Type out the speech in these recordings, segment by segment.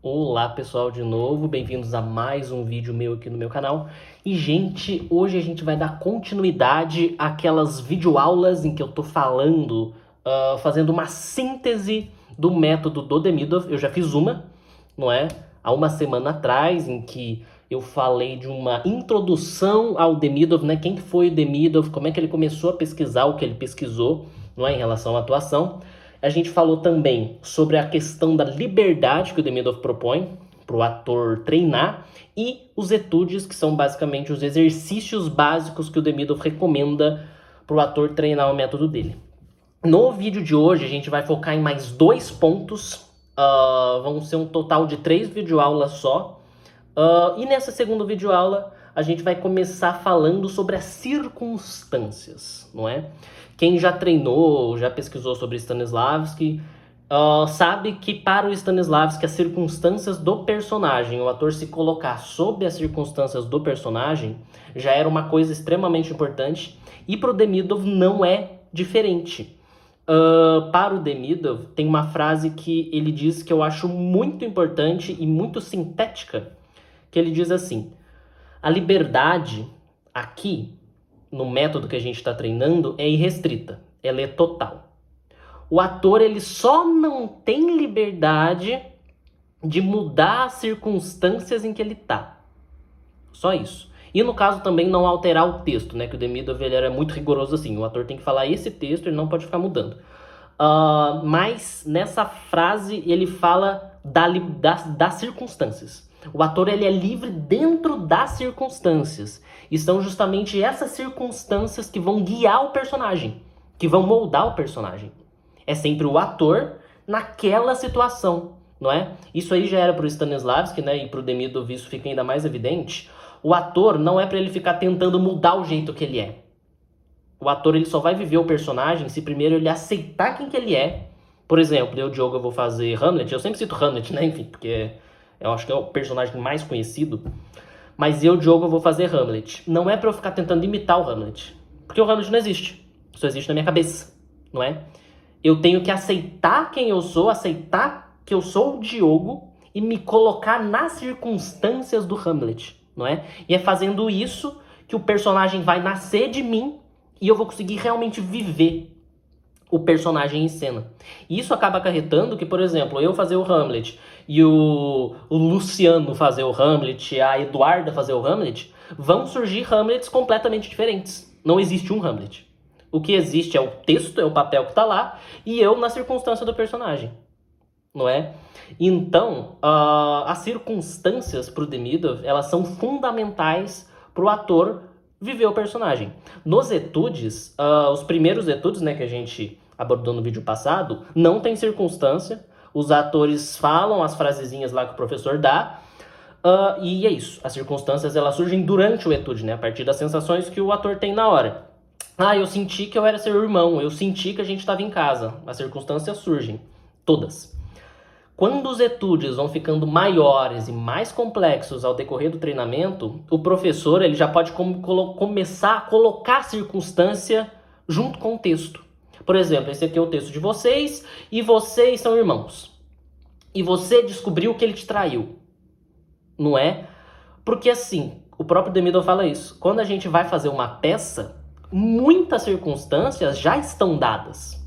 Olá pessoal, de novo, bem-vindos a mais um vídeo meu aqui no meu canal. E gente, hoje a gente vai dar continuidade àquelas videoaulas em que eu tô falando, fazendo uma síntese do método do Demidov. Eu já fiz uma, não é? Há uma semana atrás, em que eu falei de uma introdução ao Demidov, né? Quem foi o Demidov, como é que ele começou a pesquisar o que ele pesquisou, não é? Em relação à atuação. A gente falou também sobre a questão da liberdade que o Demidov propõe para o ator treinar e os etudes, que são basicamente os exercícios básicos que o Demidov recomenda para o ator treinar o método dele. No vídeo de hoje, a gente vai focar em mais 2 pontos. Vão ser um total de 3 videoaulas só. E nessa segunda videoaula, a gente vai começar falando sobre as circunstâncias, não é? Quem já treinou, já pesquisou sobre Stanislavski, sabe que para o Stanislavski as circunstâncias do personagem, o ator se colocar sob as circunstâncias do personagem, já era uma coisa extremamente importante, e para o Demidov não é diferente. Para o Demidov, tem uma frase que ele diz que eu acho muito importante e muito sintética, que ele diz assim: a liberdade aqui, no método que a gente está treinando, é irrestrita, ela é total. O ator ele só não tem liberdade de mudar as circunstâncias em que ele está. Só isso. E no caso também não alterar o texto, né? Que o Demidov ele era muito rigoroso assim. O ator tem que falar esse texto, ele não pode ficar mudando. Mas nessa frase ele fala das circunstâncias. O ator ele é livre dentro das circunstâncias. E são justamente essas circunstâncias que vão guiar o personagem, que vão moldar o personagem. É sempre o ator naquela situação, não é? Isso aí já era para o Stanislavski, né? E para o Demidov isso fica ainda mais evidente. O ator não é para ele ficar tentando mudar o jeito que ele é. O ator ele só vai viver o personagem se primeiro ele aceitar quem que ele é. Por exemplo, eu, Diogo, eu vou fazer Hamlet. Eu sempre cito Hamlet, né? Enfim, porque eu acho que é o personagem mais conhecido. Mas eu, Diogo, eu vou fazer Hamlet. Não é pra eu ficar tentando imitar o Hamlet. Porque o Hamlet não existe. Só existe na minha cabeça, não é? Eu tenho que aceitar quem eu sou, aceitar que eu sou o Diogo e me colocar nas circunstâncias do Hamlet, não é? E é fazendo isso que o personagem vai nascer de mim e eu vou conseguir realmente viver o personagem em cena. E isso acaba acarretando que, por exemplo, eu fazer o Hamlet e o Luciano fazer o Hamlet, a Eduarda fazer o Hamlet, vão surgir Hamlets completamente diferentes. Não existe um Hamlet. O que existe é o texto, é o papel que está lá, e eu na circunstância do personagem, não é? Então, as circunstâncias para o Demidov, elas são fundamentais para o ator viver o personagem. Nos etudes, os primeiros etudes, né, que a gente abordou no vídeo passado, não tem circunstância. Os atores falam as frasezinhas lá que o professor dá, e é isso. As circunstâncias elas surgem durante o etude, né, a partir das sensações que o ator tem na hora. Eu senti que eu era seu irmão, eu senti que a gente estava em casa. As circunstâncias surgem, todas. Quando os etudes vão ficando maiores e mais complexos ao decorrer do treinamento, o professor ele já pode começar a colocar a circunstância junto com o texto. Por exemplo, esse aqui é o texto de vocês e vocês são irmãos. E você descobriu que ele te traiu. Não é? Porque assim, o próprio Demidov fala isso. Quando a gente vai fazer uma peça, muitas circunstâncias já estão dadas.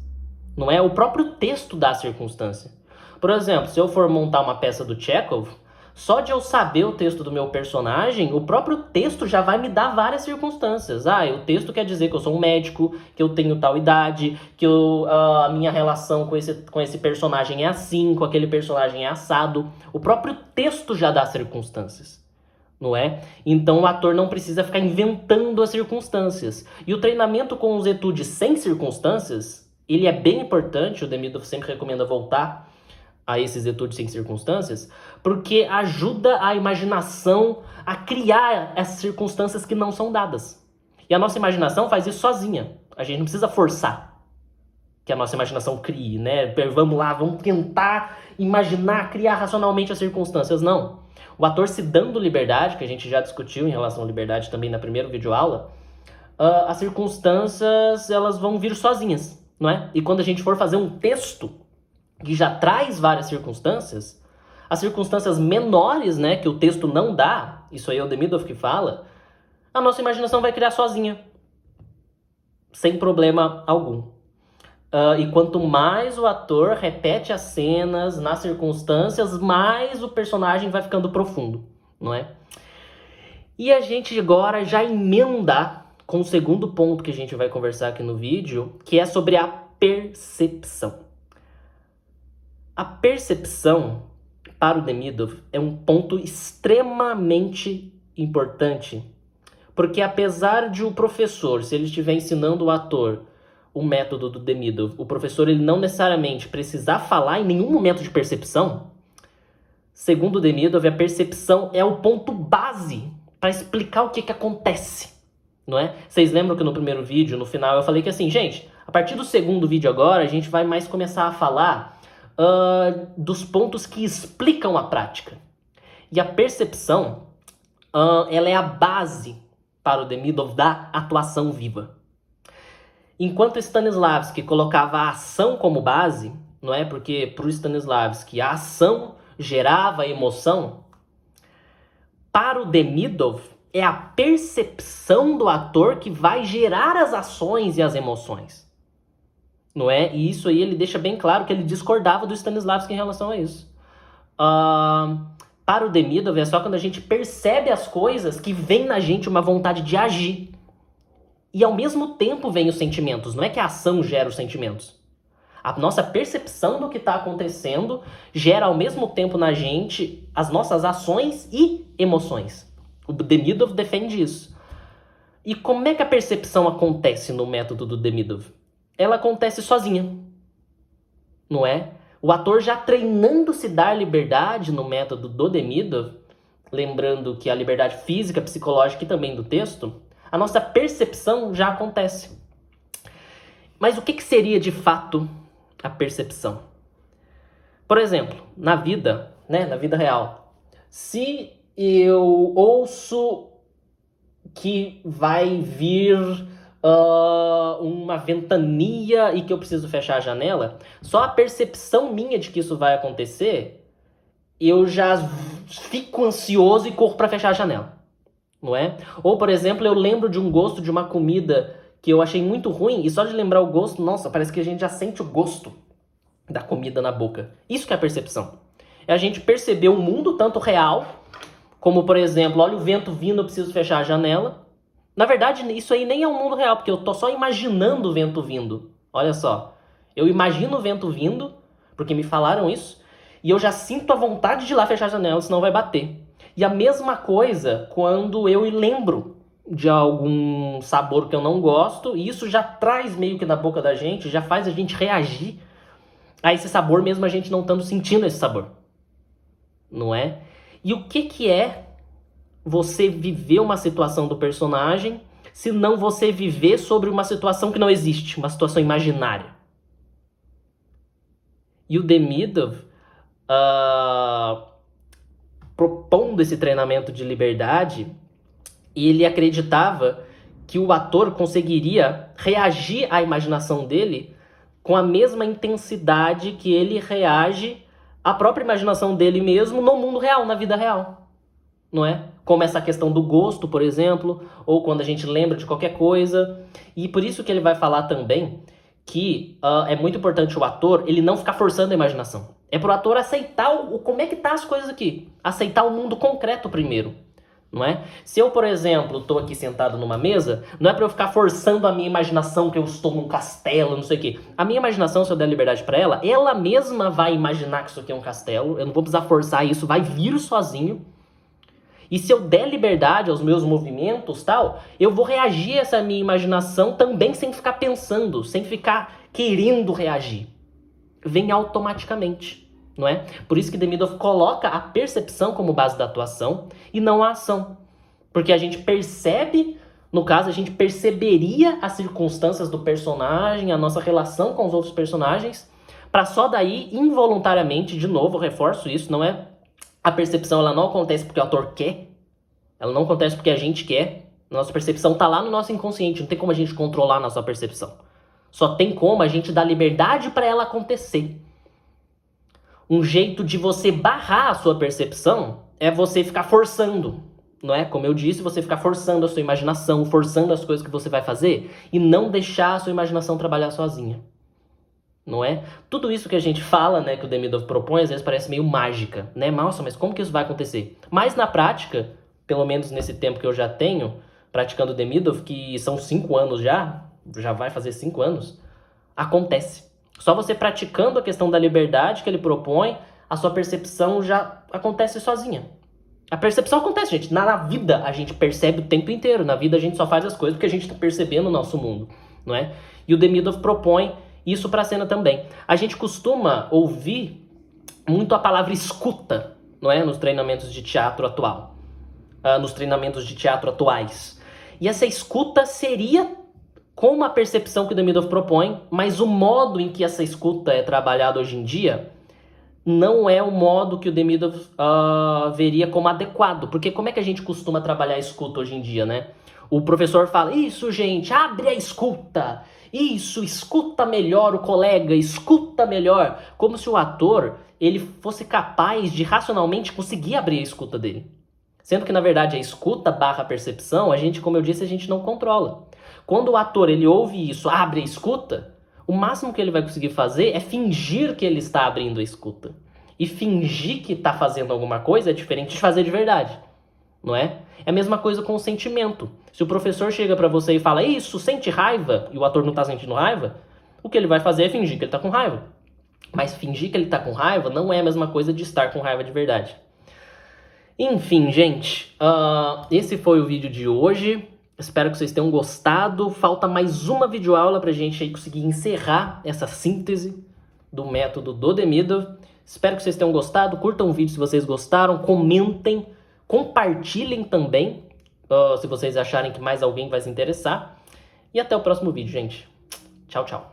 Não é? O próprio texto dá a circunstância. Por exemplo, se eu for montar uma peça do Chekhov, só de eu saber o texto do meu personagem, o próprio texto já vai me dar várias circunstâncias. O texto quer dizer que eu sou um médico, que eu tenho tal idade, que a minha relação com esse personagem é assim, com aquele personagem é assado. O próprio texto já dá circunstâncias, não é? Então o ator não precisa ficar inventando as circunstâncias. E o treinamento com os etudes sem circunstâncias, ele é bem importante, o Demidov sempre recomenda voltar a esses etudes sem circunstâncias, porque ajuda a imaginação a criar essas circunstâncias que não são dadas. E a nossa imaginação faz isso sozinha. A gente não precisa forçar que a nossa imaginação crie, né? Vamos lá, vamos tentar imaginar, criar racionalmente as circunstâncias. Não. O ator se dando liberdade, que a gente já discutiu em relação à liberdade também na primeira videoaula, as circunstâncias elas vão vir sozinhas, não é? E quando a gente for fazer um texto que já traz várias circunstâncias, as circunstâncias menores, né, que o texto não dá, isso aí é o Demidov que fala, a nossa imaginação vai criar sozinha, sem problema algum. E quanto mais o ator repete as cenas nas circunstâncias, mais o personagem vai ficando profundo, não é? E a gente agora já emenda com o segundo ponto que a gente vai conversar aqui no vídeo, que é sobre a percepção. A percepção, para o Demidov, é um ponto extremamente importante, porque apesar de o professor, se ele estiver ensinando o ator o método do Demidov, o professor ele não necessariamente precisar falar em nenhum momento de percepção, segundo o Demidov, a percepção é o ponto base para explicar o que acontece, não é? Vocês lembram que no primeiro vídeo, no final, eu falei que assim, gente, a partir do segundo vídeo agora, a gente vai mais começar a falar dos pontos que explicam a prática. E a percepção, ela é a base para o Demidov da atuação viva. Enquanto Stanislavski colocava a ação como base, não é? Porque para o Stanislavski a ação gerava emoção, para o Demidov é a percepção do ator que vai gerar as ações e as emoções. Não é? E isso aí ele deixa bem claro que ele discordava do Stanislavski em relação a isso. Para o Demidov é só quando a gente percebe as coisas que vem na gente uma vontade de agir. E ao mesmo tempo vem os sentimentos. Não é que a ação gera os sentimentos. A nossa percepção do que está acontecendo gera ao mesmo tempo na gente as nossas ações e emoções. O Demidov defende isso. E como é que a percepção acontece no método do Demidov? Ela acontece sozinha, não é? O ator já treinando se dar liberdade no método do Demidov, lembrando que a liberdade física, psicológica e também do texto, a nossa percepção já acontece. Mas o que seria de fato a percepção? Por exemplo, na vida, né, na vida real, se eu ouço que vai vir uma ventania e que eu preciso fechar a janela, só a percepção minha de que isso vai acontecer, eu já fico ansioso e corro para fechar a janela, não é? Ou, por exemplo, eu lembro de um gosto de uma comida que eu achei muito ruim e só de lembrar o gosto, nossa, parece que a gente já sente o gosto da comida na boca. Isso que é a percepção. É a gente perceber o mundo tanto real, como, por exemplo, olha o vento vindo, eu preciso fechar a janela. Na verdade, isso aí nem é um mundo real, porque eu tô só imaginando o vento vindo. Olha só, eu imagino o vento vindo, porque me falaram isso, e eu já sinto a vontade de ir lá fechar a janela, senão vai bater. E a mesma coisa quando eu lembro de algum sabor que eu não gosto, e isso já traz meio que na boca da gente, já faz a gente reagir a esse sabor, mesmo a gente não estando sentindo esse sabor. Não é? E o que é você viver uma situação do personagem, se não você viver sobre uma situação que não existe, uma situação imaginária? E o Demidov, propondo esse treinamento de liberdade, ele acreditava que o ator conseguiria reagir à imaginação dele com a mesma intensidade que ele reage à própria imaginação dele mesmo no mundo real, na vida real. Não é? Como essa questão do gosto, por exemplo, ou quando a gente lembra de qualquer coisa. E por isso que ele vai falar também que é muito importante o ator ele não ficar forçando a imaginação. É pro ator aceitar como é que tá as coisas aqui. Aceitar o mundo concreto primeiro, não é? Se eu, por exemplo, tô aqui sentado numa mesa, não é pra eu ficar forçando a minha imaginação que eu estou num castelo, não sei o quê. A minha imaginação, se eu der liberdade pra ela, ela mesma vai imaginar que isso aqui é um castelo. Eu não vou precisar forçar isso, vai vir sozinho. E se eu der liberdade aos meus movimentos, tal, eu vou reagir a essa minha imaginação também sem ficar pensando, sem ficar querendo reagir. Vem automaticamente, não é? Por isso que Demidov coloca a percepção como base da atuação e não a ação. Porque a gente percebe, no caso, a gente perceberia as circunstâncias do personagem, a nossa relação com os outros personagens, para só daí, involuntariamente, de novo, eu reforço isso, não é? A percepção ela não acontece porque o ator quer, ela não acontece porque a gente quer. Nossa percepção está lá no nosso inconsciente, não tem como a gente controlar a nossa percepção. Só tem como a gente dar liberdade para ela acontecer. Um jeito de você barrar a sua percepção é você ficar forçando, não é? Como eu disse, você ficar forçando a sua imaginação, forçando as coisas que você vai fazer e não deixar a sua imaginação trabalhar sozinha, não é? Tudo isso que a gente fala, né, que o Demidov propõe, às vezes parece meio mágica, né? Nossa, mas como que isso vai acontecer? Mas na prática, pelo menos nesse tempo que eu já tenho praticando o Demidov, que são 5 anos já vai fazer 5 anos, acontece. Só você praticando a questão da liberdade que ele propõe, a sua percepção já acontece sozinha. A percepção acontece, gente. Na vida a gente percebe o tempo inteiro. Na vida a gente só faz as coisas porque a gente está percebendo o nosso mundo, não é? E o Demidov propõe isso para a cena também. A gente costuma ouvir muito a palavra escuta, não é? Nos treinamentos de teatro atual. Nos treinamentos de teatro atuais. E essa escuta seria com a percepção que o Demidov propõe, mas o modo em que essa escuta é trabalhada hoje em dia não é o modo que o Demidov veria como adequado. Porque como é que a gente costuma trabalhar a escuta hoje em dia, né? O professor fala, isso, gente, abre a escuta. Isso, escuta melhor o colega, escuta melhor. Como se o ator ele fosse capaz de racionalmente conseguir abrir a escuta dele. Sendo que, na verdade, a escuta barra percepção, a gente, como eu disse, a gente não controla. Quando o ator ele ouve isso, abre a escuta, o máximo que ele vai conseguir fazer é fingir que ele está abrindo a escuta. E fingir que está fazendo alguma coisa é diferente de fazer de verdade, não é? É a mesma coisa com o sentimento. Se o professor chega para você e fala, isso, sente raiva, e o ator não está sentindo raiva, o que ele vai fazer é fingir que ele está com raiva. Mas fingir que ele está com raiva não é a mesma coisa de estar com raiva de verdade. Enfim, gente, esse foi o vídeo de hoje. Espero que vocês tenham gostado. Falta mais uma videoaula pra gente aí conseguir encerrar essa síntese do método do Demidov. Espero que vocês tenham gostado. Curtam o vídeo se vocês gostaram. Comentem. Compartilhem também, se vocês acharem que mais alguém vai se interessar. E até o próximo vídeo, gente. Tchau, tchau.